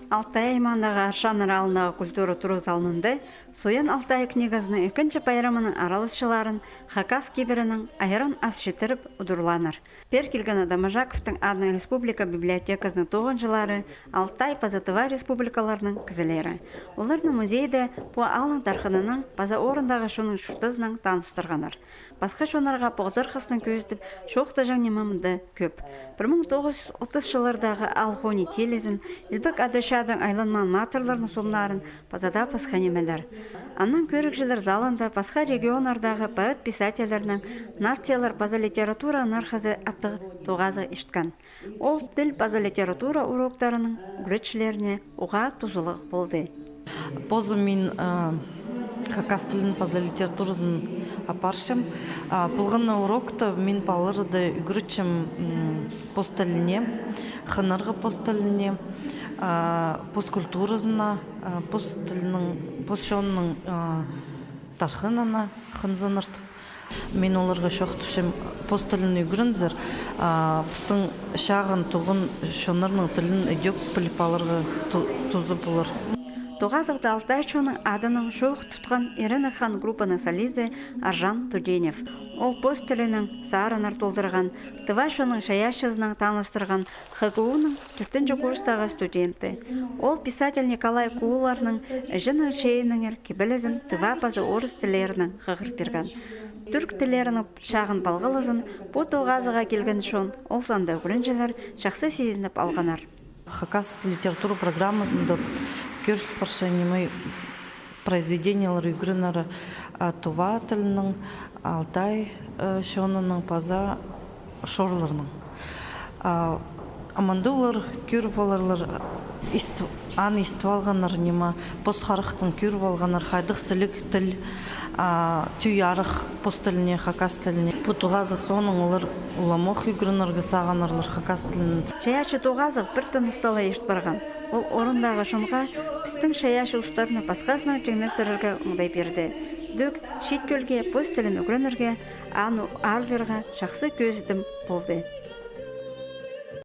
Алтай аймағындағы Аршан аралындағы культура туру залында Соян Алтай книгасының екінші байрамының аралысшыларын Хакас киберінің айран ас жетіріп удурланыр. Пер келген Адамажаковтың адның республика библиотекасының 9-жылары Алтай Пазатыва республикаларының кізілері. Олардың музейді по алын тархынының паза орындағы шоның шұртызының таныстырғаныр. Басқа шонарға поғзырқысының көздіп шоқты жаңы мамды көп. 1930 жылдардағы алхони телезін, Илбек Адышадың айланман матырларын сомларын пазада пасханемелер. Аннан көрікшілер залында басқа регионардағы поэт-писательерінің нациялар паза литература нархазы аттығы тоғазы ішткен. Ол тіл паза литература уроктарының гүлетшілеріне уға тузылық болды. Позы мен Хакас тілін паза литературасын апаршым. Бұлғаны урокта мен палырды үгірічім посталіне, ханарға посталіне, посткультуразына, постшонның тархынына хынзанырды. Мен оларға шоқтышым посталіне үгірінзір, бұстың шағын тұғын шонарның тілін өдек біліп алырға тұзы болыр. Тоғазықты Алтай шоның адының шоқ тұтқан Ирина хан группаның солизі Аржан Туденев. Ол постелінің саарынар толдырған, Тыва шоның шаяшызының таныстырған ХГУ-ның 4-ші курстағы студенті. Ол писатель Николай Кууларның жының шейініңер кебілізін Тыва пазы орыс тілерінің қығыр берген. Түрк тілерінің шағын балғылызын бұ тоғазыға келген шон ол санда көрінжелер жақсы сезініп алғанар. Хакас литература программасында көріп паршанимай произведениялар үгірінары Тува тілінің, Алтай шонының паза шорларының. Амандулар көріп аларлар ан есту алғанар нема, постхарықтың көріп алғанар хайдық сілік тіл, түй арық пост тіліне, Хакас тіліне. Бұтуғазық соның олар уламоқ үгірінарға сағанарлар Хакас тілінің. Шаяшы тоғазық бір тыныстала ешт барған. Ол орындағы шонға біздің шаяшы ұстарына басқасының жеңместірірге ұңдай берді. Дөк шет көлге, пост тілін үгірінірге, ану арверға жақсы көзідім болды.